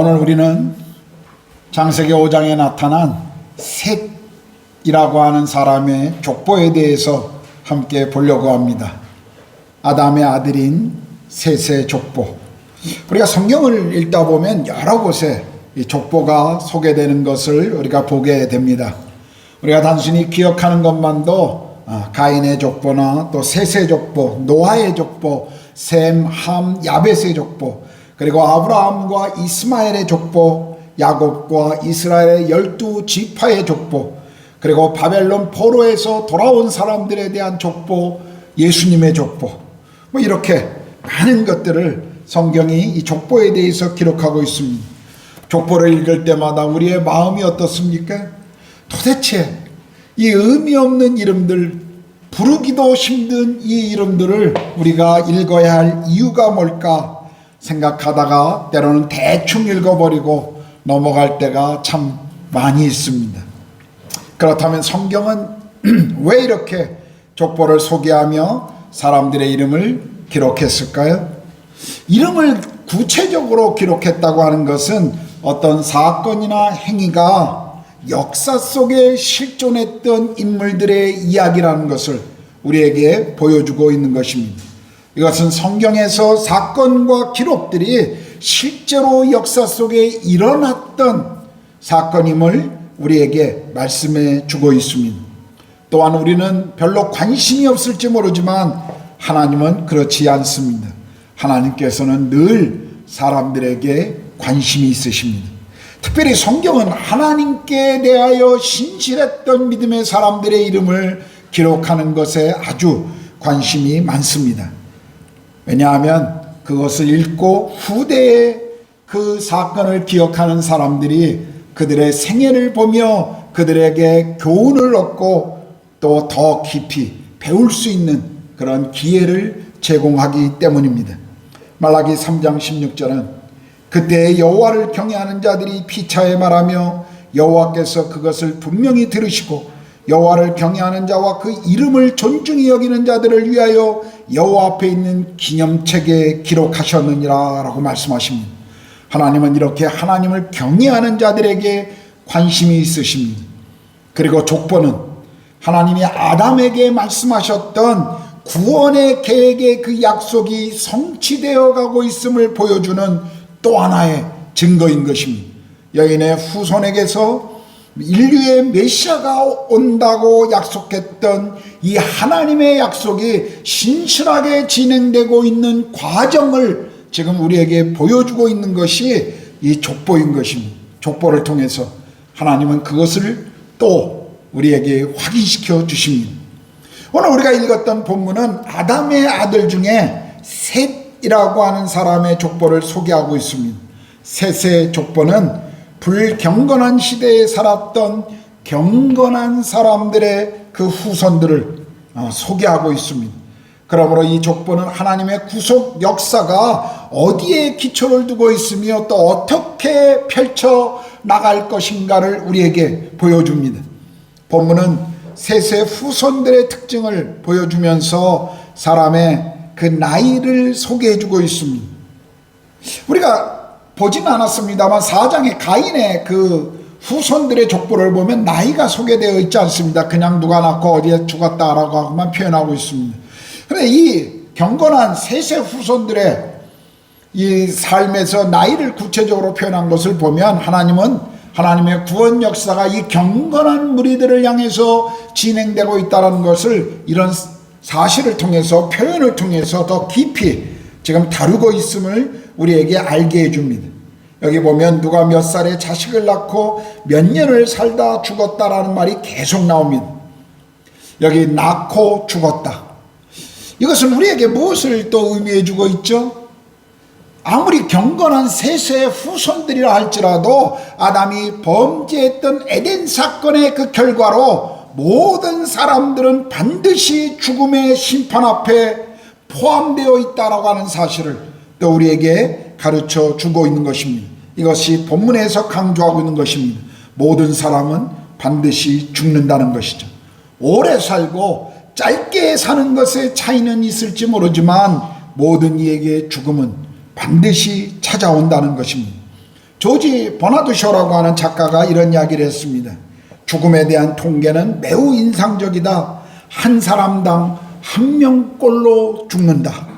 오늘 우리는 창세기 5장에 나타난 셋이라고 하는 사람의 족보에 대해서 함께 보려고 합니다. 아담의 아들인 셋의 족보. 우리가 성경을 읽다 보면 여러 곳에 이 족보가 소개되는 것을 우리가 보게 됩니다. 우리가 단순히 기억하는 것만도 가인의 족보나 또 셋의 족보, 노아의 족보, 셈, 함, 야벳의 족보, 그리고 아브라함과 이스마엘의 족보, 야곱과 이스라엘의 12지파의 족보, 그리고 바벨론 포로에서 돌아온 사람들에 대한 족보, 예수님의 족보, 이렇게 많은 것들을 성경이 이 족보에 대해서 기록하고 있습니다. 족보를 읽을 때마다 우리의 마음이 어떻습니까? 도대체 이 의미 없는 이름들, 부르기도 힘든 이 이름들을 우리가 읽어야 할 이유가 뭘까 생각하다가 때로는 대충 읽어버리고 넘어갈 때가 참 많이 있습니다. 그렇다면 성경은 왜 이렇게 족보를 소개하며 사람들의 이름을 기록했을까요? 이름을 구체적으로 기록했다고 하는 것은 어떤 사건이나 행위가 역사 속에 실존했던 인물들의 이야기라는 것을 우리에게 보여주고 있는 것입니다. 이것은 성경에서 사건과 기록들이 실제로 역사 속에 일어났던 사건임을 우리에게 말씀해 주고 있습니다. 또한 우리는 별로 관심이 없을지 모르지만 하나님은 그렇지 않습니다. 하나님께서는 늘 사람들에게 관심이 있으십니다. 특별히 성경은 하나님께 대하여 신실했던 믿음의 사람들의 이름을 기록하는 것에 아주 관심이 많습니다. 왜냐하면 그것을 읽고 후대에 그 사건을 기억하는 사람들이 그들의 생애를 보며 그들에게 교훈을 얻고 또 더 깊이 배울 수 있는 그런 기회를 제공하기 때문입니다. 말라기 3장 16절은 그때 여호와를 경외하는 자들이 피차에 말하며 여호와께서 그것을 분명히 들으시고 여호와를 경외하는 자와 그 이름을 존중히 여기는 자들을 위하여 여호와 앞에 있는 기념책에 기록하셨느니라 라고 말씀하십니다. 하나님은 이렇게 하나님을 경외하는 자들에게 관심이 있으십니다. 그리고 족보는 하나님이 아담에게 말씀하셨던 구원의 계획의 그 약속이 성취되어 가고 있음을 보여주는 또 하나의 증거인 것입니다. 여인의 후손에게서 인류의 메시아가 온다고 약속했던 이 하나님의 약속이 신실하게 진행되고 있는 과정을 지금 우리에게 보여주고 있는 것이 이 족보인 것입니다. 족보를 통해서 하나님은 그것을 또 우리에게 확인시켜 주십니다. 오늘 우리가 읽었던 본문은 아담의 아들 중에 셋이라고 하는 사람의 족보를 소개하고 있습니다. 셋의 족보는 불경건한 시대에 살았던 경건한 사람들의 그 후손들을 소개하고 있습니다. 그러므로 이 족보는 하나님의 구속 역사가 어디에 기초를 두고 있으며 또 어떻게 펼쳐 나갈 것인가를 우리에게 보여줍니다. 본문은 셋의 후손들의 특징을 보여주면서 사람의 그 나이를 소개해주고 있습니다. 우리가 보진 않았습니다만 4장의 가인의 그 후손들의 족보를 보면 나이가 소개되어 있지 않습니다. 그냥 누가 낳고 어디에 죽었다라고만 표현하고 있습니다. 그런데 이 경건한 셋의 후손들의 이 삶에서 나이를 구체적으로 표현한 것을 보면 하나님은 하나님의 구원 역사가 이 경건한 무리들을 향해서 진행되고 있다는 것을 이런 사실을 통해서 표현을 통해서 더 깊이 지금 다루고 있음을 우리에게 알게 해줍니다. 여기 보면 누가 몇 살에 자식을 낳고 몇 년을 살다 죽었다라는 말이 계속 나옵니다. 여기 낳고 죽었다. 이것은 우리에게 무엇을 또 의미해 주고 있죠? 아무리 경건한 셋의 후손들이라 할지라도 아담이 범죄했던 에덴 사건의 그 결과로 모든 사람들은 반드시 죽음의 심판 앞에 포함되어 있다라고 하는 사실을 또 우리에게 가르쳐 주고 있는 것입니다. 이것이 본문에서 강조하고 있는 것입니다. 모든 사람은 반드시 죽는다는 것이죠. 오래 살고 짧게 사는 것에 차이는 있을지 모르지만 모든 이에게 죽음은 반드시 찾아온다는 것입니다. 조지 버나드 쇼라고 하는 작가가 이런 이야기를 했습니다. 죽음에 대한 통계는 매우 인상적이다. 한 사람당 한 명꼴로 죽는다.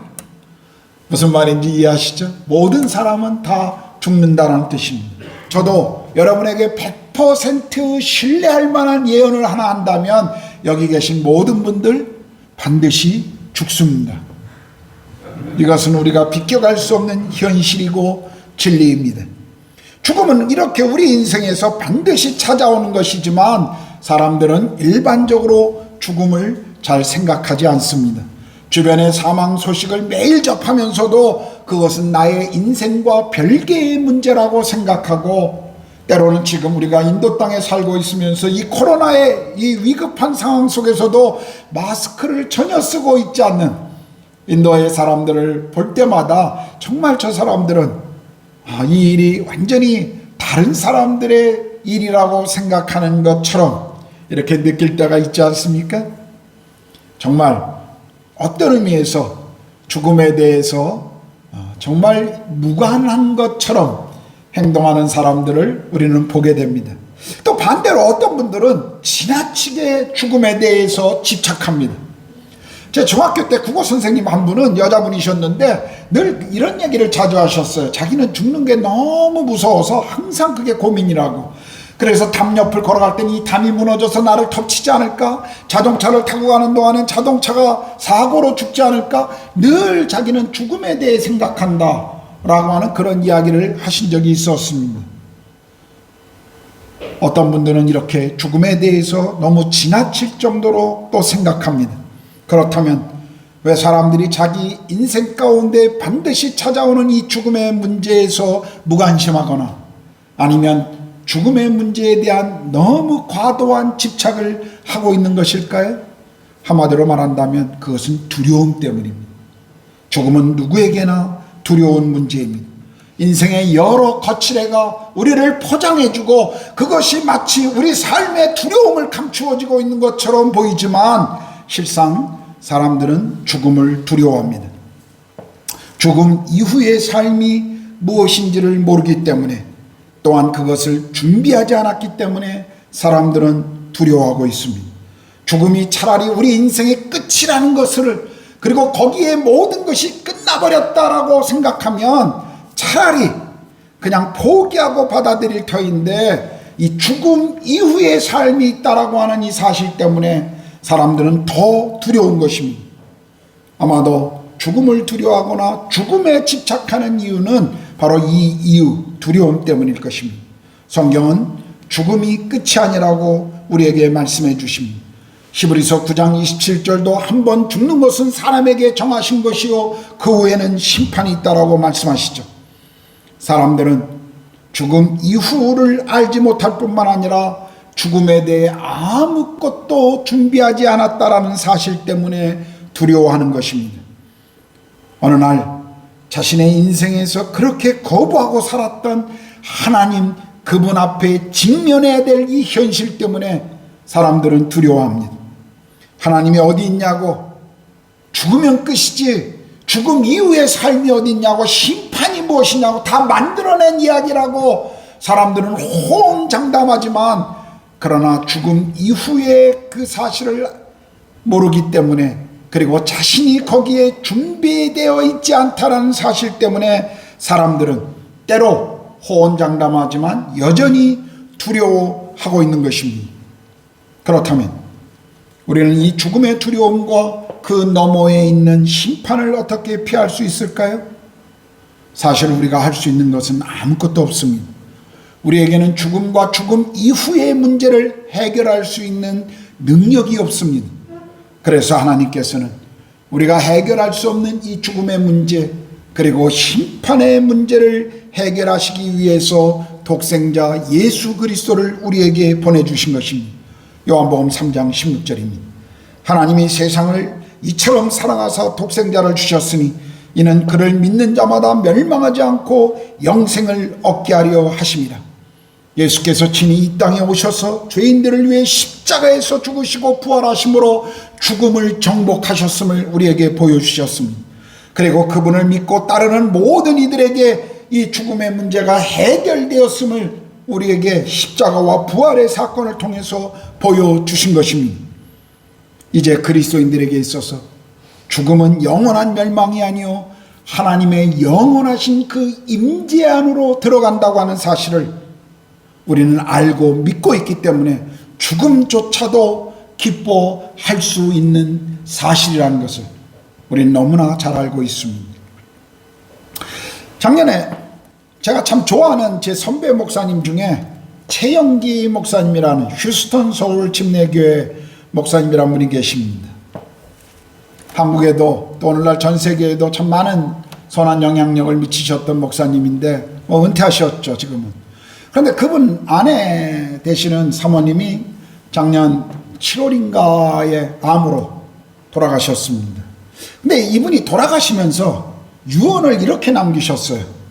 무슨 말인지 이해하시죠? 모든 사람은 다 죽는다는 뜻입니다. 저도 여러분에게 100% 신뢰할 만한 예언을 하나 한다면 여기 계신 모든 분들 반드시 죽습니다. 이것은 우리가 비껴갈 수 없는 현실이고 진리입니다. 죽음은 이렇게 우리 인생에서 반드시 찾아오는 것이지만 사람들은 일반적으로 죽음을 잘 생각하지 않습니다. 주변의 사망 소식을 매일 접하면서도 그것은 나의 인생과 별개의 문제라고 생각하고, 때로는 지금 우리가 인도 땅에 살고 있으면서 이 코로나의 이 위급한 상황 속에서도 마스크를 전혀 쓰고 있지 않는 인도의 사람들을 볼 때마다 정말 저 사람들은 이 일이 완전히 다른 사람들의 일이라고 생각하는 것처럼 이렇게 느낄 때가 있지 않습니까? 정말 어떤 의미에서 죽음에 대해서 정말 무관한 것처럼 행동하는 사람들을 우리는 보게 됩니다. 또 반대로 어떤 분들은 지나치게 죽음에 대해서 집착합니다. 제 중학교 때 국어 선생님 한 분은 여자분이셨는데 늘 이런 얘기를 자주 하셨어요. 자기는 죽는 게 너무 무서워서 항상 그게 고민이라고. 그래서 담 옆을 걸어갈 때는 이 담이 무너져서 나를 덮치지 않을까? 자동차를 타고 가는 동안은 자동차가 사고로 죽지 않을까? 늘 자기는 죽음에 대해 생각한다 라고 하는 그런 이야기를 하신 적이 있었습니다. 어떤 분들은 이렇게 죽음에 대해서 너무 지나칠 정도로 또 생각합니다. 그렇다면 왜 사람들이 자기 인생 가운데 반드시 찾아오는 이 죽음의 문제에서 무관심하거나 아니면 죽음의 문제에 대한 너무 과도한 집착을 하고 있는 것일까요? 한마디로 말한다면 그것은 두려움 때문입니다. 죽음은 누구에게나 두려운 문제입니다. 인생의 여러 거칠애가 우리를 포장해주고 그것이 마치 우리 삶의 두려움을 감추어지고 있는 것처럼 보이지만 실상 사람들은 죽음을 두려워합니다. 죽음 이후의 삶이 무엇인지를 모르기 때문에, 또한 그것을 준비하지 않았기 때문에 사람들은 두려워하고 있습니다. 죽음이 차라리 우리 인생의 끝이라는 것을, 그리고 거기에 모든 것이 끝나버렸다라고 생각하면 차라리 그냥 포기하고 받아들일 터인데, 이 죽음 이후의 삶이 있다라고 하는 이 사실 때문에 사람들은 더 두려운 것입니다. 아마도 죽음을 두려워하거나 죽음에 집착하는 이유는 바로 이 이유, 두려움 때문일 것입니다. 성경은 죽음이 끝이 아니라고 우리에게 말씀해 주십니다. 히브리서 9장 27절도 한 번 죽는 것은 사람에게 정하신 것이요 그 후에는 심판이 있다라고 말씀하시죠. 사람들은 죽음 이후를 알지 못할 뿐만 아니라 죽음에 대해 아무것도 준비하지 않았다라는 사실 때문에 두려워하는 것입니다. 어느 날 자신의 인생에서 그렇게 거부하고 살았던 하나님, 그분 앞에 직면해야 될 이 현실 때문에 사람들은 두려워합니다. 하나님이 어디 있냐고, 죽으면 끝이지 죽음 이후의 삶이 어디 있냐고, 심판이 무엇이냐고 다 만들어낸 이야기라고 사람들은 호언장담하지만, 그러나 죽음 이후의 그 사실을 모르기 때문에, 그리고 자신이 거기에 준비되어 있지 않다는 사실 때문에 사람들은 때로 호언장담하지만 여전히 두려워하고 있는 것입니다. 그렇다면 우리는 이 죽음의 두려움과 그 너머에 있는 심판을 어떻게 피할 수 있을까요? 사실 우리가 할 수 있는 것은 아무것도 없습니다. 우리에게는 죽음과 죽음 이후의 문제를 해결할 수 있는 능력이 없습니다. 그래서 하나님께서는 우리가 해결할 수 없는 이 죽음의 문제, 그리고 심판의 문제를 해결하시기 위해서 독생자 예수 그리스도를 우리에게 보내주신 것입니다. 요한복음 3장 16절입니다. 하나님이 세상을 이처럼 사랑하사 독생자를 주셨으니 이는 그를 믿는 자마다 멸망하지 않고 영생을 얻게 하려 하심이라. 예수께서 친히 이 땅에 오셔서 죄인들을 위해 십자가에서 죽으시고 부활하심으로 죽음을 정복하셨음을 우리에게 보여주셨습니다. 그리고 그분을 믿고 따르는 모든 이들에게 이 죽음의 문제가 해결되었음을 우리에게 십자가와 부활의 사건을 통해서 보여주신 것입니다. 이제 그리스도인들에게 있어서 죽음은 영원한 멸망이 아니요 하나님의 영원하신 그 임재 안으로 들어간다고 하는 사실을 우리는 알고 믿고 있기 때문에 죽음조차도 기뻐할 수 있는 사실이라는 것을 우리는 너무나 잘 알고 있습니다. 작년에 제가 참 좋아하는 제 선배 목사님 중에 최영기 목사님이라는 휴스턴 서울 침례교회 목사님이라는 분이 계십니다. 한국에도 또 오늘날 전 세계에도 참 많은 선한 영향력을 미치셨던 목사님인데 은퇴하셨죠 지금은. 그런데 그분 아내 되시는 사모님이 작년 7월인가에 암으로 돌아가셨습니다. 근데 이분이 돌아가시면서 유언을 이렇게 남기셨어요.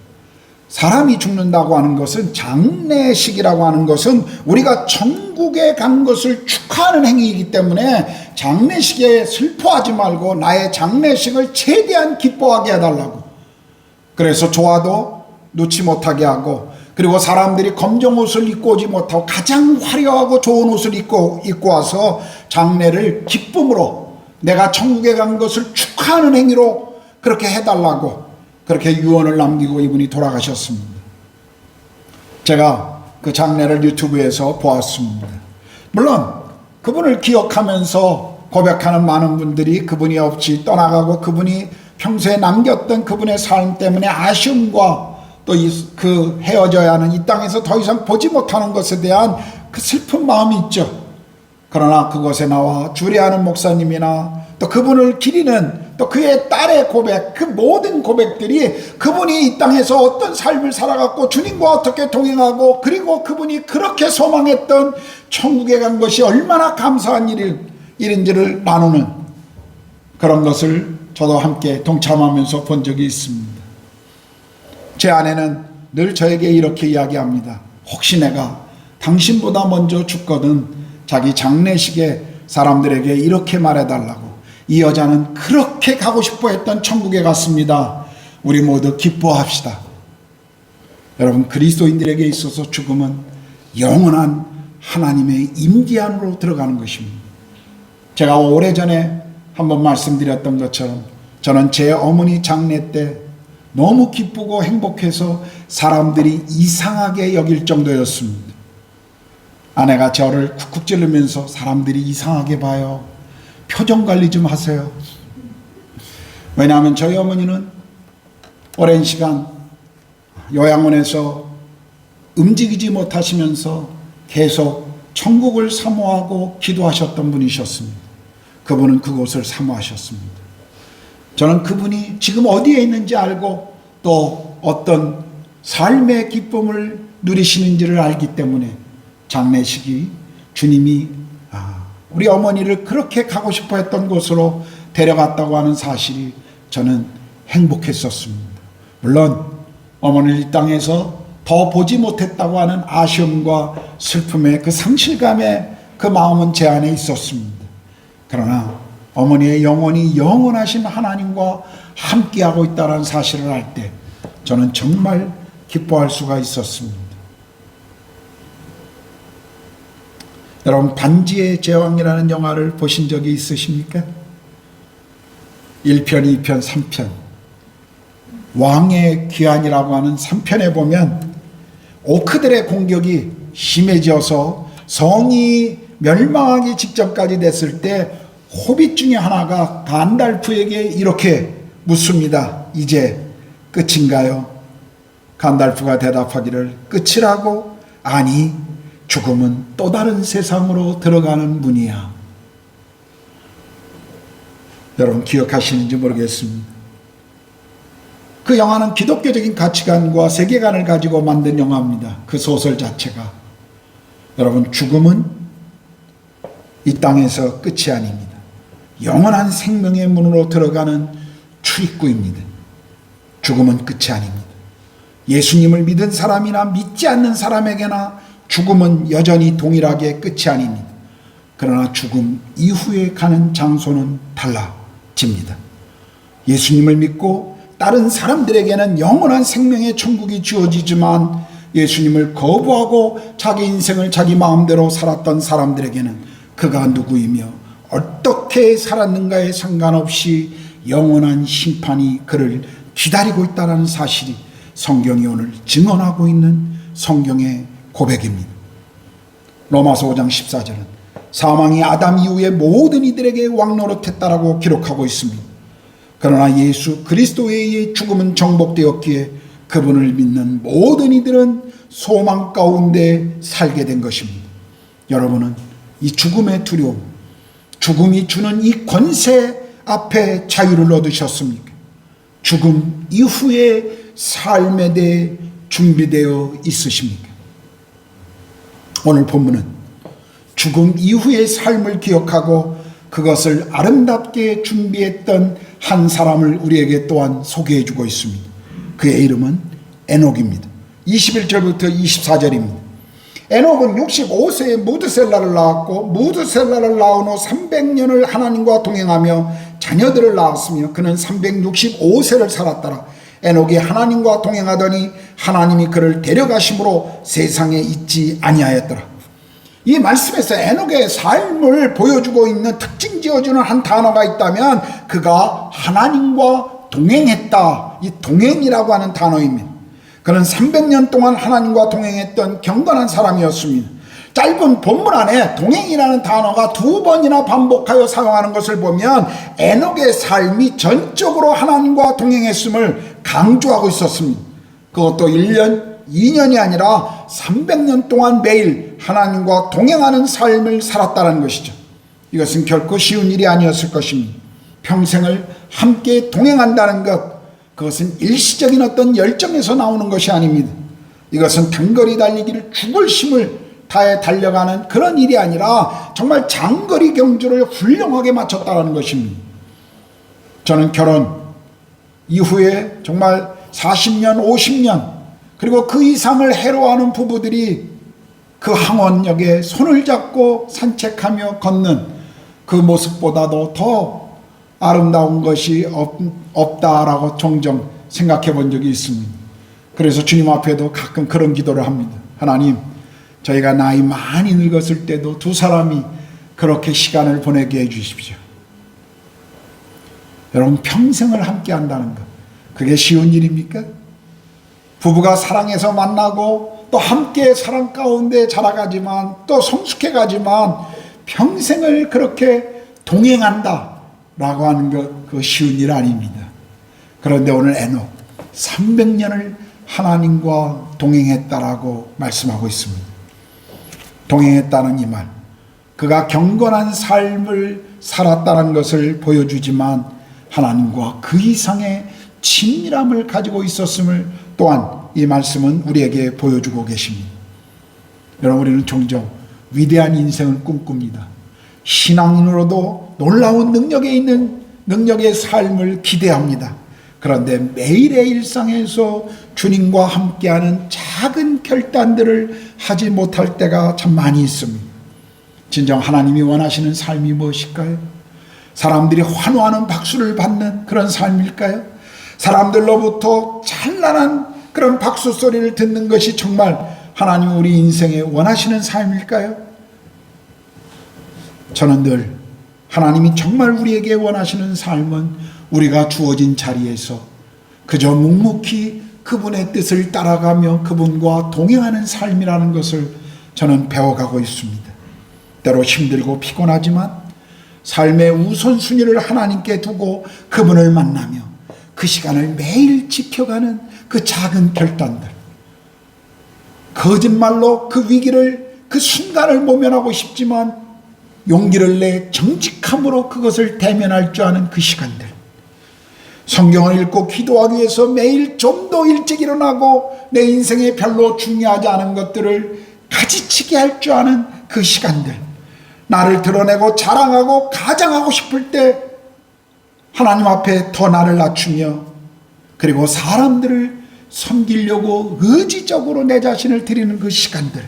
사람이 죽는다고 하는 것은, 장례식이라고 하는 것은 우리가 천국에 간 것을 축하하는 행위이기 때문에 장례식에 슬퍼하지 말고 나의 장례식을 최대한 기뻐하게 해달라고. 그래서 좋아도 놓지 못하게 하고, 그리고 사람들이 검정 옷을 입고 오지 못하고 가장 화려하고 좋은 옷을 입고 와서 장례를 기쁨으로 내가 천국에 간 것을 축하하는 행위로 그렇게 해달라고 그렇게 유언을 남기고 이분이 돌아가셨습니다. 제가 그 장례를 유튜브에서 보았습니다. 물론 그분을 기억하면서 고백하는 많은 분들이 그분이 없이 떠나가고 그분이 평소에 남겼던 그분의 삶 때문에 아쉬움과 또 그 헤어져야 하는 이 땅에서 더 이상 보지 못하는 것에 대한 그 슬픈 마음이 있죠. 그러나 그곳에 나와 주례하는 목사님이나 또 그분을 기리는 또 그의 딸의 고백, 그 모든 고백들이 그분이 이 땅에서 어떤 삶을 살아갔고 주님과 어떻게 동행하고 그리고 그분이 그렇게 소망했던 천국에 간 것이 얼마나 감사한 일인지를 나누는 그런 것을 저도 함께 동참하면서 본 적이 있습니다. 제 아내는 늘 저에게 이렇게 이야기합니다. 혹시 내가 당신보다 먼저 죽거든 자기 장례식에 사람들에게 이렇게 말해달라고. 이 여자는 그렇게 가고 싶어 했던 천국에 갔습니다. 우리 모두 기뻐합시다. 여러분, 그리스도인들에게 있어서 죽음은 영원한 하나님의 임재 안으로 들어가는 것입니다. 제가 오래전에 한번 말씀드렸던 것처럼 저는 제 어머니 장례 때 너무 기쁘고 행복해서 사람들이 이상하게 여길 정도였습니다. 아내가 저를 쿡쿡 찌르면서 사람들이 이상하게 봐요. 표정 관리 좀 하세요. 왜냐하면 저희 어머니는 오랜 시간 요양원에서 움직이지 못하시면서 계속 천국을 사모하고 기도하셨던 분이셨습니다. 그분은 그곳을 사모하셨습니다. 저는 그분이 지금 어디에 있는지 알고 또 어떤 삶의 기쁨을 누리시는지를 알기 때문에 장례식이 주님이 우리 어머니를 그렇게 가고 싶어 했던 곳으로 데려갔다고 하는 사실이 저는 행복했었습니다. 물론 어머니를 이 땅에서 더 보지 못했다고 하는 아쉬움과 슬픔의 그 상실감의 그 마음은 제 안에 있었습니다. 그러나 어머니의 영혼이 영원하신 하나님과 함께하고 있다는 사실을 알 때 저는 정말 기뻐할 수가 있었습니다. 여러분, 반지의 제왕이라는 영화를 보신 적이 있으십니까? 1편, 2편, 3편 왕의 귀환이라고 하는 3편에 보면 오크들의 공격이 심해져서 성이 멸망하기 직전까지 됐을 때 호빗 중에 하나가 간달프에게 이렇게 묻습니다. 이제 끝인가요? 간달프가 대답하기를 끝이라고? 아니, 죽음은 또 다른 세상으로 들어가는 문이야. 여러분 기억하시는지 모르겠습니다. 그 영화는 기독교적인 가치관과 세계관을 가지고 만든 영화입니다. 그 소설 자체가. 여러분, 죽음은 이 땅에서 끝이 아닙니다. 영원한 생명의 문으로 들어가는 출입구입니다. 죽음은 끝이 아닙니다. 예수님을 믿은 사람이나 믿지 않는 사람에게나 죽음은 여전히 동일하게 끝이 아닙니다. 그러나 죽음 이후에 가는 장소는 달라집니다. 예수님을 믿고 따른 사람들에게는 영원한 생명의 천국이 주어지지만 예수님을 거부하고 자기 인생을 자기 마음대로 살았던 사람들에게는 그가 누구이며 어떻게 살았는가에 상관없이 영원한 심판이 그를 기다리고 있다는 사실이 성경이 오늘 증언하고 있는 성경의 고백입니다. 로마서 5장 14절은 사망이 아담 이후에 모든 이들에게 왕노릇했다라고 기록하고 있습니다. 그러나 예수 그리스도에 의해 죽음은 정복되었기에 그분을 믿는 모든 이들은 소망 가운데 살게 된 것입니다. 여러분은 이 죽음의 두려움, 죽음이 주는 이 권세 앞에 자유를 얻으셨습니까? 죽음 이후의 삶에 대해 준비되어 있으십니까? 오늘 본문은 죽음 이후의 삶을 기억하고 그것을 아름답게 준비했던 한 사람을 우리에게 또한 소개해 주고 있습니다. 그의 이름은 에녹입니다. 21절부터 24절입니다. 에녹은 65세에 무드셀라를 낳았고 무드셀라를 낳은 후 300년을 하나님과 동행하며 자녀들을 낳았으며 그는 365세를 살았더라. 에녹이 하나님과 동행하더니 하나님이 그를 데려가심으로 세상에 있지 아니하였더라. 이 말씀에서 에녹의 삶을 보여주고 있는 특징 지어주는 한 단어가 있다면 그가 하나님과 동행했다. 이 동행이라고 하는 단어입니다. 그는 300년 동안 하나님과 동행했던 경건한 사람이었습니다. 짧은 본문 안에 동행이라는 단어가 2번이나 반복하여 사용하는 것을 보면 에녹의 삶이 전적으로 하나님과 동행했음을 강조하고 있었습니다. 그것도 1년, 2년이 아니라 300년 동안 매일 하나님과 동행하는 삶을 살았다는 것이죠. 이것은 결코 쉬운 일이 아니었을 것입니다. 평생을 함께 동행한다는 것, 그것은 일시적인 어떤 열정에서 나오는 것이 아닙니다. 이것은 단거리 달리기를 죽을 힘을 다해 달려가는 그런 일이 아니라 정말 장거리 경주를 훌륭하게 마쳤다는 것입니다. 저는 결혼 이후에 정말 40년, 50년 그리고 그 이상을 해로워하는 부부들이 그 항원역에 손을 잡고 산책하며 걷는 그 모습보다도 더 아름다운 것이 없다라고 종종 생각해 본 적이 있습니다. 그래서 주님 앞에도 가끔 그런 기도를 합니다. 하나님, 저희가 나이 많이 늙었을 때도 두 사람이 그렇게 시간을 보내게 해 주십시오. 여러분, 평생을 함께 한다는 것, 그게 쉬운 일입니까? 부부가 사랑해서 만나고 또 함께 사랑 가운데 자라가지만 또 성숙해 가지만 평생을 그렇게 동행한다 라고 하는 것, 그거 쉬운 일 아닙니다. 그런데 오늘 에녹 300년을 하나님과 동행했다라고 말씀하고 있습니다. 동행했다는 이 말, 그가 경건한 삶을 살았다는 것을 보여주지만 하나님과 그 이상의 친밀함을 가지고 있었음을 또한 이 말씀은 우리에게 보여주고 계십니다. 여러분, 우리는 종종 위대한 인생을 꿈꿉니다. 신앙인으로도 놀라운 능력에 있는 능력의 삶을 기대합니다. 그런데 매일의 일상에서 주님과 함께하는 작은 결단들을 하지 못할 때가 참 많이 있습니다. 진정 하나님이 원하시는 삶이 무엇일까요? 사람들이 환호하는 박수를 받는 그런 삶일까요? 사람들로부터 찬란한 그런 박수 소리를 듣는 것이 정말 하나님 우리 인생에 원하시는 삶일까요? 저는 늘 하나님이 정말 우리에게 원하시는 삶은 우리가 주어진 자리에서 그저 묵묵히 그분의 뜻을 따라가며 그분과 동행하는 삶이라는 것을 저는 배워가고 있습니다. 때로 힘들고 피곤하지만 삶의 우선순위를 하나님께 두고 그분을 만나며 그 시간을 매일 지켜가는 그 작은 결단들, 거짓말로 그 위기를, 그 순간을 모면하고 싶지만 용기를 내 정직함으로 그것을 대면할 줄 아는 그 시간들, 성경을 읽고 기도하기 위해서 매일 좀 더 일찍 일어나고 내 인생에 별로 중요하지 않은 것들을 가지치게 할 줄 아는 그 시간들, 나를 드러내고 자랑하고 가장하고 싶을 때 하나님 앞에 더 나를 낮추며 그리고 사람들을 섬기려고 의지적으로 내 자신을 드리는 그 시간들,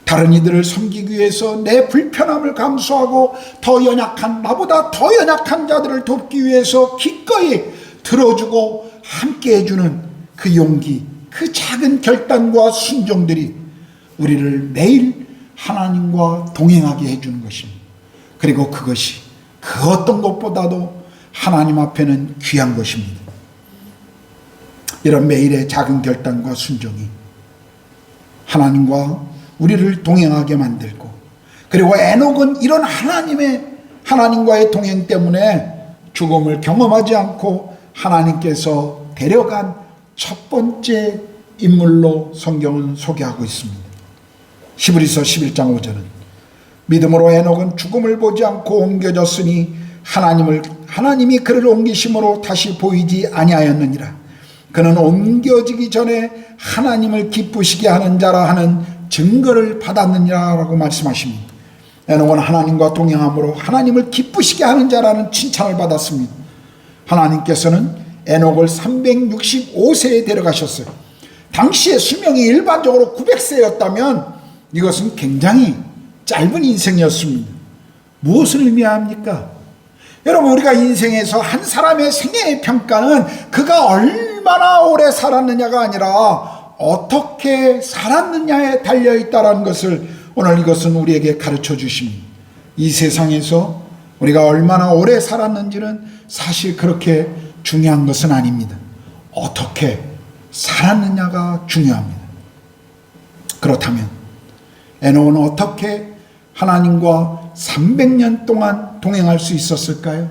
다른 이들을 섬기기 위해서 내 불편함을 감수하고 더 연약한, 나보다 더 연약한 자들을 돕기 위해서 기꺼이 들어주고 함께 해주는 그 용기, 그 작은 결단과 순종들이 우리를 매일 하나님과 동행하게 해주는 것입니다. 그리고 그것이 그 어떤 것보다도 하나님 앞에는 귀한 것입니다. 이런 매일의 작은 결단과 순종이 하나님과 우리를 동행하게 만들고, 그리고 에녹은 이런 하나님과의 동행 때문에 죽음을 경험하지 않고 하나님께서 데려간 첫 번째 인물로 성경은 소개하고 있습니다. 히브리서 11장 5절은 믿음으로 에녹은 죽음을 보지 않고 옮겨졌으니 하나님이 그를 옮기심으로 다시 보이지 아니하였느니라. 그는 옮겨지기 전에 하나님을 기쁘시게 하는 자라 하는 증거를 받았느니라 라고 말씀하십니다. 에녹은 하나님과 동행함으로 하나님을 기쁘시게 하는 자라는 칭찬을 받았습니다. 하나님께서는 에녹을 365세에 데려가셨어요. 당시의 수명이 일반적으로 900세였다면 이것은 굉장히 짧은 인생이었습니다. 무엇을 의미합니까? 여러분, 우리가 인생에서 한 사람의 생애의 평가는 그가 얼마나 오래 살았느냐가 아니라 어떻게 살았느냐에 달려있다는 것을 오늘 이것은 우리에게 가르쳐 주십니다. 이 세상에서 우리가 얼마나 오래 살았는지는 사실 그렇게 중요한 것은 아닙니다. 어떻게 살았느냐가 중요합니다. 그렇다면 에녹은 어떻게 하나님과 300년 동안 동행할 수 있었을까요?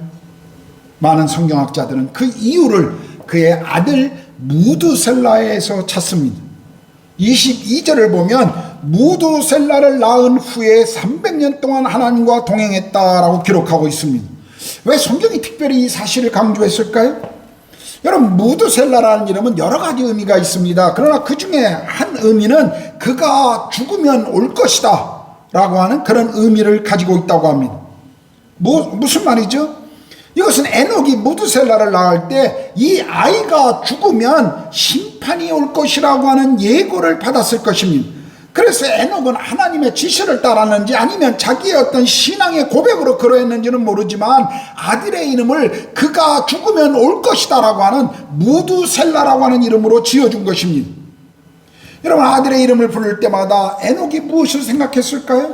많은 성경학자들은 그 이유를 그의 아들 무드셀라에서 찾습니다. 22절을 보면 무드셀라를 낳은 후에 300년 동안 하나님과 동행했다라고 기록하고 있습니다. 왜 성경이 특별히 이 사실을 강조했을까요? 여러분, 무드셀라라는 이름은 여러 가지 의미가 있습니다. 그러나 그 중에 한 의미는 그가 죽으면 올 것이다 라고 하는 그런 의미를 가지고 있다고 합니다. 무슨 말이죠? 이것은 에녹이 무드셀라를 낳을 때 이 아이가 죽으면 심판이 올 것이라고 하는 예고를 받았을 것입니다. 그래서 에녹은 하나님의 지시를 따랐는지 아니면 자기의 어떤 신앙의 고백으로 그러했는지는 모르지만 아들의 이름을 그가 죽으면 올 것이다 라고 하는 무드셀라라고 하는 이름으로 지어준 것입니다. 여러분, 아들의 이름을 부를 때마다 에녹이 무엇을 생각했을까요?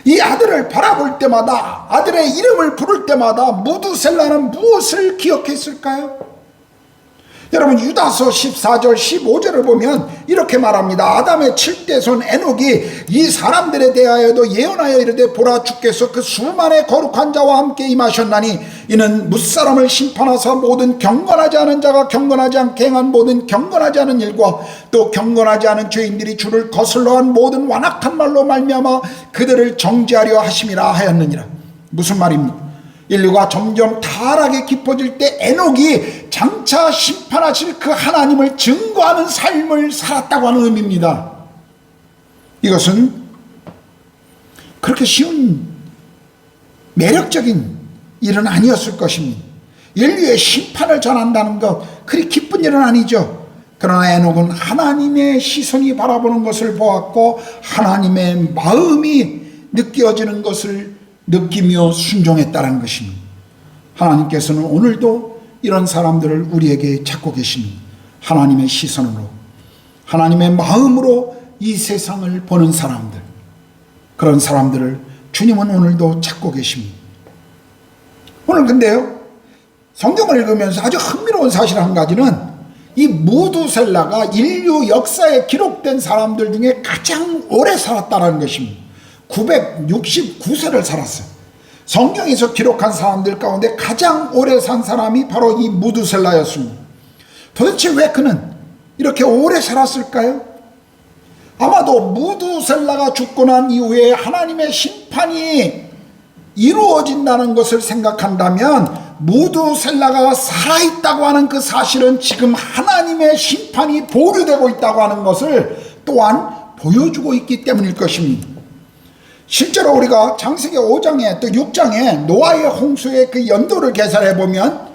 이 아들을 바라볼 때마다, 아들의 이름을 부를 때마다 무드셀라는 무엇을 기억했을까요? 여러분, 유다서 14절 15절을 보면 이렇게 말합니다. 아담의 7대손 에녹이 이 사람들에 대하여도 예언하여 이르되 보라, 주께서 그 수만의 거룩한 자와 함께 임하셨나니 이는 무사람을 심판하사 모든 경건하지 않은 자가 경건하지 않게 행한 모든 경건하지 않은 일과 또 경건하지 않은 죄인들이 주를 거슬러 한 모든 완악한 말로 말미암아 그들을 정죄하려 하심이라 하였느니라. 무슨 말입니까? 인류가 점점 타락에 깊어질 때 에녹이 장차 심판하실 그 하나님을 증거하는 삶을 살았다고 하는 의미입니다. 이것은 그렇게 쉬운 매력적인 일은 아니었을 것입니다. 인류의 심판을 전한다는 것, 그리 기쁜 일은 아니죠. 그러나 에녹은 하나님의 시선이 바라보는 것을 보았고 하나님의 마음이 느껴지는 것을 느끼며 순종했다는 것입니다. 하나님께서는 오늘도 이런 사람들을 우리에게 찾고 계십니다. 하나님의 시선으로, 하나님의 마음으로 이 세상을 보는 사람들, 그런 사람들을 주님은 오늘도 찾고 계십니다. 오늘 근데요, 성경을 읽으면서 아주 흥미로운 사실 한 가지는 이 무드셀라가 인류 역사에 기록된 사람들 중에 가장 오래 살았다는 것입니다. 969세를 살았어요. 성경에서 기록한 사람들 가운데 가장 오래 산 사람이 바로 이 무드셀라였습니다. 도대체 왜 그는 이렇게 오래 살았을까요? 아마도 무드셀라가 죽고 난 이후에 하나님의 심판이 이루어진다는 것을 생각한다면 무드셀라가 살아있다고 하는 그 사실은 지금 하나님의 심판이 보류되고 있다고 하는 것을 또한 보여주고 있기 때문일 것입니다. 실제로 우리가 창세기 5장에 또 6장에 노아의 홍수의 그 연도를 계산해 보면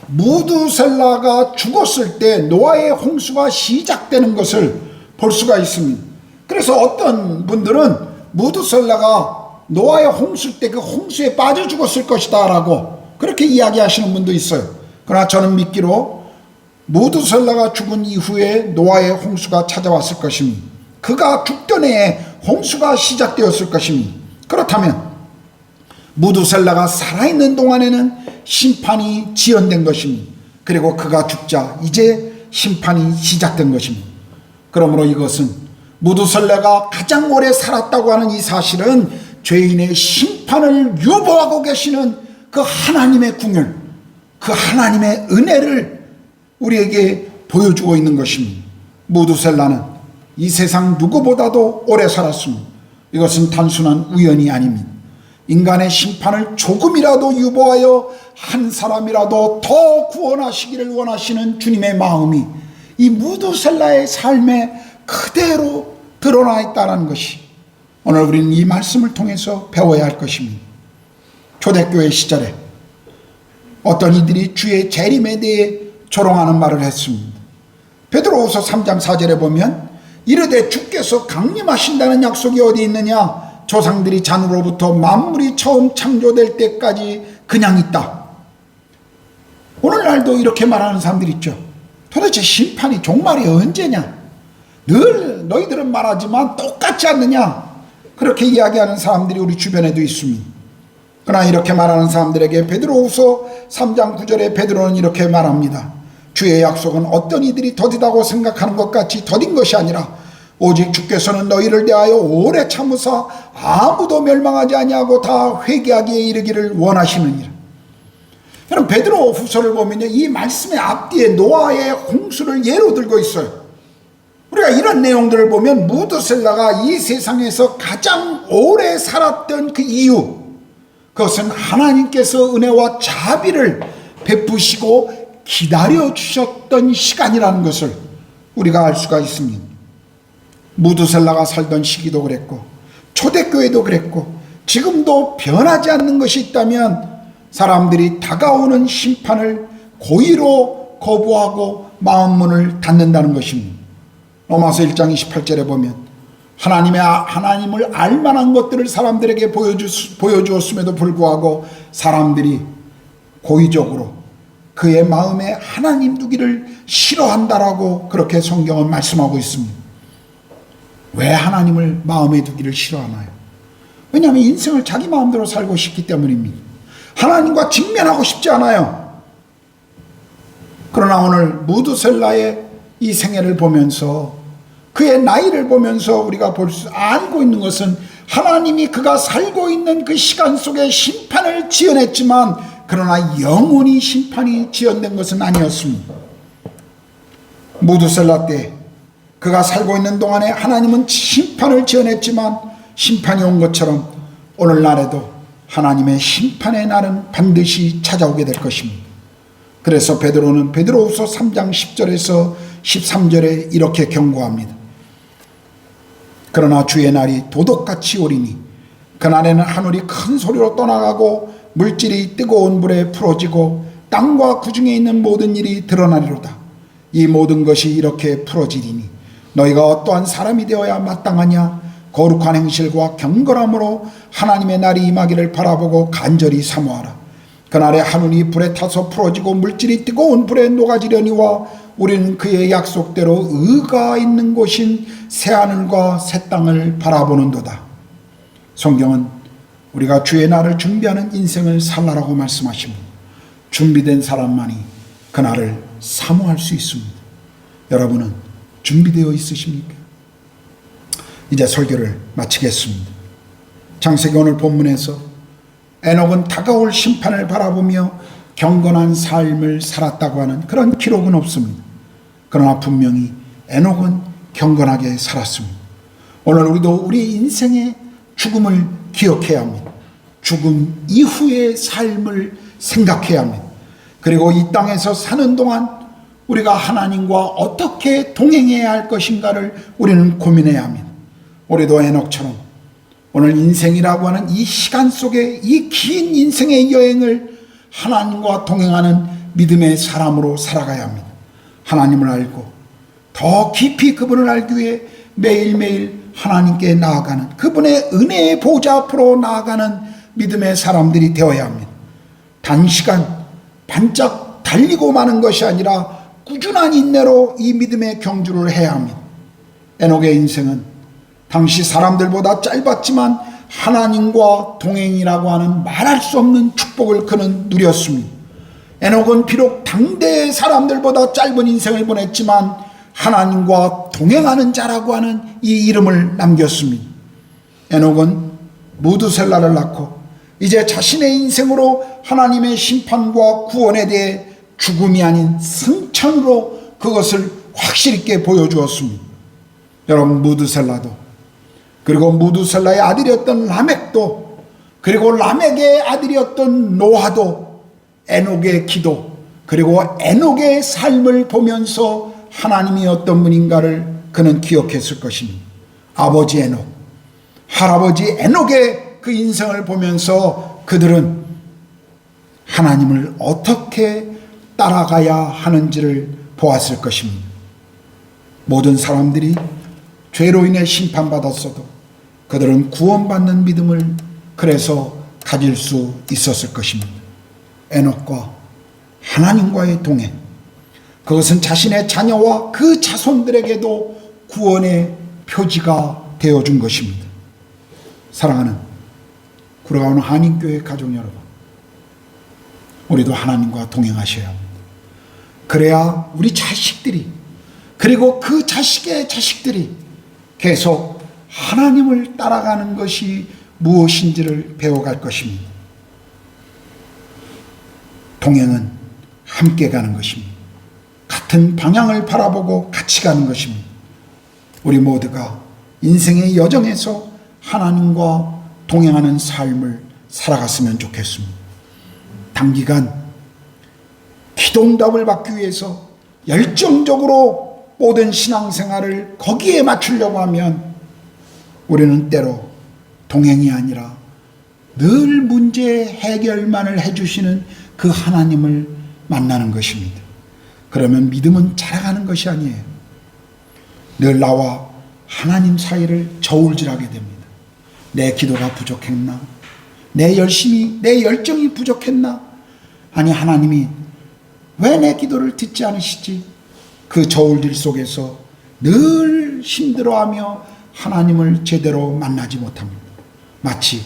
무드셀라가 죽었을 때 노아의 홍수가 시작되는 것을 볼 수가 있습니다. 그래서 어떤 분들은 무드셀라가 노아의 홍수 때 그 홍수에 빠져 죽었을 것이다 라고 그렇게 이야기하시는 분도 있어요. 그러나 저는 믿기로 무두셀라가 죽은 이후에 노아의 홍수가 찾아왔을 것이니 그가 죽던 해에 홍수가 시작되었을 것이니 그렇다면 무두셀라가 살아있는 동안에는 심판이 지연된 것이니 그리고 그가 죽자 이제 심판이 시작된 것입니다. 그러므로 이것은 무두셀라가 가장 오래 살았다고 하는 이 사실은 죄인의 심판을 유보하고 계시는 그 하나님의 궁율, 그 하나님의 은혜를 우리에게 보여주고 있는 것입니다. 무두셀라는 이 세상 누구보다도 오래 살았습니다. 이것은 단순한 우연이 아닙니다. 인간의 심판을 조금이라도 유보하여 한 사람이라도 더 구원하시기를 원하시는 주님의 마음이 이 무두셀라의 삶에 그대로 드러나 있다는 것이 오늘 우리는 이 말씀을 통해서 배워야 할 것입니다. 초대교회 시절에 어떤 이들이 주의 재림에 대해 조롱하는 말을 했습니다. 베드로후서 3장 4절에 보면 이르되 주께서 강림하신다는 약속이 어디 있느냐? 조상들이 잔으로부터 만물이 처음 창조될 때까지 그냥 있다. 오늘날도 이렇게 말하는 사람들이 있죠. 도대체 심판이 종말이 언제냐? 늘 너희들은 말하지만 똑같지 않느냐? 그렇게 이야기하는 사람들이 우리 주변에도 있습니다. 그러나 이렇게 말하는 사람들에게 베드로후서 3장 9절에 베드로는 이렇게 말합니다. 주의 약속은 어떤 이들이 더디다고 생각하는 것 같이 더딘 것이 아니라 오직 주께서는 너희를 대하여 오래 참으사 아무도 멸망하지 아니하고 다 회개하기에 이르기를 원하시느니라. 여러분 베드로 후서를 보면요, 이 말씀의 앞뒤에 노아의 홍수를 예로 들고 있어요. 우리가 이런 내용들을 보면 무두셀라가 이 세상에서 가장 오래 살았던 그 이유, 그것은 하나님께서 은혜와 자비를 베푸시고 기다려주셨던 시간이라는 것을 우리가 알 수가 있습니다. 무두셀라가 살던 시기도 그랬고 초대교회도 그랬고 지금도 변하지 않는 것이 있다면 사람들이 다가오는 심판을 고의로 거부하고 마음문을 닫는다는 것입니다. 로마서 1장 28절에 보면 하나님을 알만한 것들을 사람들에게 보여주었음에도 불구하고 사람들이 고의적으로 그의 마음에 하나님 두기를 싫어한다라고 그렇게 성경은 말씀하고 있습니다. 왜 하나님을 마음에 두기를 싫어하나요? 왜냐하면 인생을 자기 마음대로 살고 싶기 때문입니다. 하나님과 직면하고 싶지 않아요. 그러나 오늘 무두셀라의 이 생애를 보면서 그의 나이를 보면서 우리가 알고 있는 것은 하나님이 그가 살고 있는 그 시간 속에 심판을 지연했지만 그러나 영원히 심판이 지연된 것은 아니었습니다. 무두셀라 때 그가 살고 있는 동안에 하나님은 심판을 지연했지만 심판이 온 것처럼 오늘날에도 하나님의 심판의 날은 반드시 찾아오게 될 것입니다. 그래서 베드로는 베드로후서 3장 10절에서 13절에 이렇게 경고합니다. 그러나 주의 날이 도둑같이 오리니 그날에는 하늘이 큰 소리로 떠나가고 물질이 뜨거운 불에 풀어지고 땅과 그 중에 있는 모든 일이 드러나리로다. 이 모든 것이 이렇게 풀어지리니 너희가 어떠한 사람이 되어야 마땅하냐? 거룩한 행실과 경건함으로 하나님의 날이 임하기를 바라보고 간절히 사모하라. 그날에 하늘이 불에 타서 풀어지고 물질이 뜨거운 불에 녹아지려니와 우리는 그의 약속대로 의가 있는 곳인 새하늘과 새 땅을 바라보는도다. 성경은 우리가 주의 날을 준비하는 인생을 살라라고 말씀하십니다. 준비된 사람만이 그날을 사모할 수 있습니다. 여러분은 준비되어 있으십니까? 이제 설교를 마치겠습니다. 창세기 오늘 본문에서 에녹은 다가올 심판을 바라보며 경건한 삶을 살았다고 하는 그런 기록은 없습니다. 그러나 분명히 에녹은 경건하게 살았습니다. 오늘 우리도 우리 인생의 죽음을 기억해야 합니다. 죽음 이후의 삶을 생각해야 합니다. 그리고 이 땅에서 사는 동안 우리가 하나님과 어떻게 동행해야 할 것인가를 우리는 고민해야 합니다. 우리도 에녹처럼 오늘 인생이라고 하는 이 시간 속에 이 긴 인생의 여행을 하나님과 동행하는 믿음의 사람으로 살아가야 합니다. 하나님을 알고 더 깊이 그분을 알기 위해 매일매일 하나님께 나아가는 그분의 은혜의 보좌 앞으로 나아가는 믿음의 사람들이 되어야 합니다. 단시간 반짝 달리고 마는 것이 아니라 꾸준한 인내로 이 믿음의 경주를 해야 합니다. 에녹의 인생은 당시 사람들보다 짧았지만 하나님과 동행이라고 하는 말할 수 없는 축복을 그는 누렸습니다. 에녹은 비록 당대의 사람들보다 짧은 인생을 보냈지만 하나님과 동행하는 자라고 하는 이 이름을 남겼습니다. 에녹은 무두셀라를 낳고 이제 자신의 인생으로 하나님의 심판과 구원에 대해 죽음이 아닌 승천으로 그것을 확실히 있게 보여주었습니다. 여러분, 무두셀라도, 그리고 무두셀라의 아들이었던 라멕도, 그리고 라멕의 아들이었던 노아도 에녹의 기도, 그리고 에녹의 삶을 보면서 하나님이 어떤 분인가를 그는 기억했을 것입니다. 아버지 에녹, 할아버지 에녹의 그 인생을 보면서 그들은 하나님을 어떻게 따라가야 하는지를 보았을 것입니다. 모든 사람들이 죄로 인해 심판받았어도 그들은 구원받는 믿음을 그래서 가질 수 있었을 것입니다. 에녹과 하나님과의 동행, 그것은 자신의 자녀와 그 자손들에게도 구원의 표지가 되어준 것입니다. 사랑하는 구로가온 한인교회 가족 여러분, 우리도 하나님과 동행하셔야 합니다. 그래야 우리 자식들이, 그리고 그 자식의 자식들이 계속 하나님을 따라가는 것이 무엇인지를 배워갈 것입니다. 동행은 함께 가는 것입니다. 같은 방향을 바라보고 같이 가는 것입니다. 우리 모두가 인생의 여정에서 하나님과 동행하는 삶을 살아갔으면 좋겠습니다. 단기간 기도응답을 받기 위해서 열정적으로 모든 신앙생활을 거기에 맞추려고 하면 우리는 때로 동행이 아니라 늘 문제 해결만을 해주시는 그 하나님을 만나는 것입니다. 그러면 믿음은 자라가는 것이 아니에요. 늘 나와 하나님 사이를 저울질하게 됩니다. 내 기도가 부족했나? 내 열정이 부족했나? 아니, 하나님이 왜 내 기도를 듣지 않으시지? 그 저울질 속에서 늘 힘들어하며 하나님을 제대로 만나지 못합니다. 마치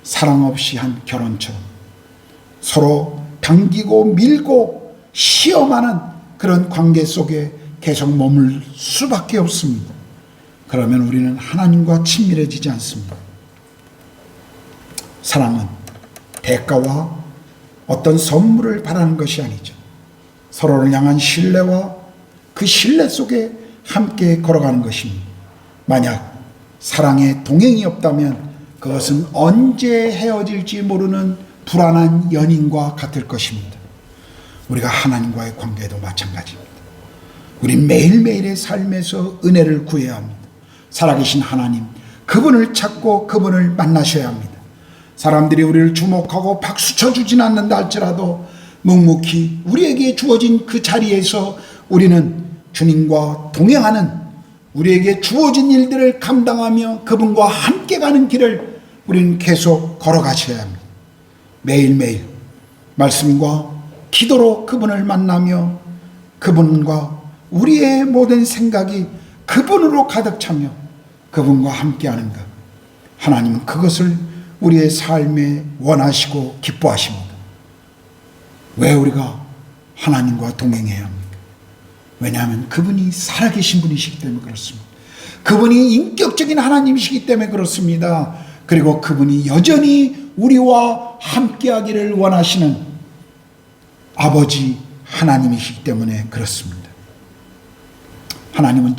사랑 없이 한 결혼처럼 서로 당기고 밀고 시험하는 그런 관계 속에 계속 머물 수밖에 없습니다. 그러면 우리는 하나님과 친밀해지지 않습니다. 사랑은 대가와 어떤 선물을 바라는 것이 아니죠. 서로를 향한 신뢰와 그 신뢰 속에 함께 걸어가는 것입니다. 만약 사랑의 동행이 없다면 그것은 언제 헤어질지 모르는 불안한 연인과 같을 것입니다. 우리가 하나님과의 관계도 마찬가지입니다. 우린 매일매일의 삶에서 은혜를 구해야 합니다. 살아계신 하나님, 그분을 찾고 그분을 만나셔야 합니다. 사람들이 우리를 주목하고 박수 쳐주진 않는다 할지라도 묵묵히 우리에게 주어진 그 자리에서 우리는 주님과 동행하는, 우리에게 주어진 일들을 감당하며 그분과 함께 가는 길을 우리는 계속 걸어가셔야 합니다. 매일매일 말씀과 기도로 그분을 만나며 그분과 우리의 모든 생각이 그분으로 가득 차며 그분과 함께하는 것, 하나님은 그것을 우리의 삶에 원하시고 기뻐하십니다. 왜 우리가 하나님과 동행해야 합니까? 왜냐하면 그분이 살아계신 분이시기 때문에 그렇습니다. 그분이 인격적인 하나님이시기 때문에 그렇습니다. 그리고 그분이 여전히 우리와 함께하기를 원하시는 아버지 하나님이시기 때문에 그렇습니다. 하나님은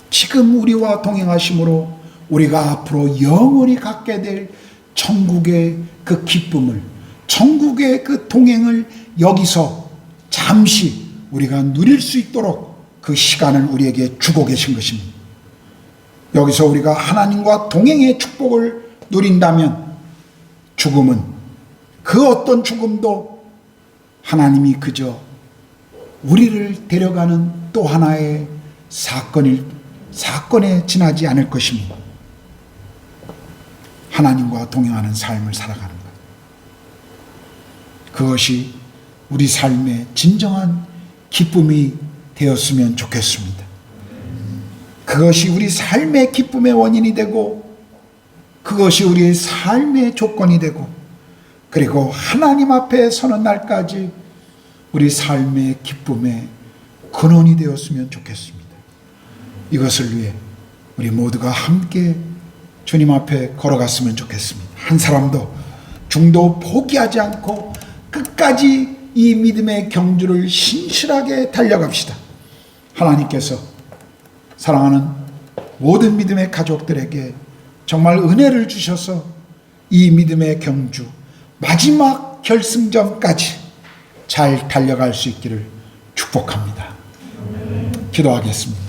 지금 우리와 동행하심으로 우리가 앞으로 영원히 갖게 될 천국의 그 기쁨을, 천국의 그 동행을 여기서 잠시 우리가 누릴 수 있도록 그 시간을 우리에게 주고 계신 것입니다. 여기서 우리가 하나님과 동행의 축복을 누린다면 죽음은, 그 어떤 죽음도 하나님이 그저 우리를 데려가는 또 하나의 사건에 지나지 않을 것입니다. 하나님과 동행하는 삶을 살아가는 것, 그것이 우리 삶의 진정한 기쁨이 되었으면 좋겠습니다. 그것이 우리 삶의 기쁨의 원인이 되고 그것이 우리의 삶의 조건이 되고 그리고 하나님 앞에 서는 날까지 우리 삶의 기쁨의 근원이 되었으면 좋겠습니다. 이것을 위해 우리 모두가 함께 주님 앞에 걸어갔으면 좋겠습니다. 한 사람도 중도 포기하지 않고 끝까지 이 믿음의 경주를 신실하게 달려갑시다. 하나님께서 사랑하는 모든 믿음의 가족들에게 정말 은혜를 주셔서 이 믿음의 경주 마지막 결승점까지 잘 달려갈 수 있기를 축복합니다. 기도하겠습니다.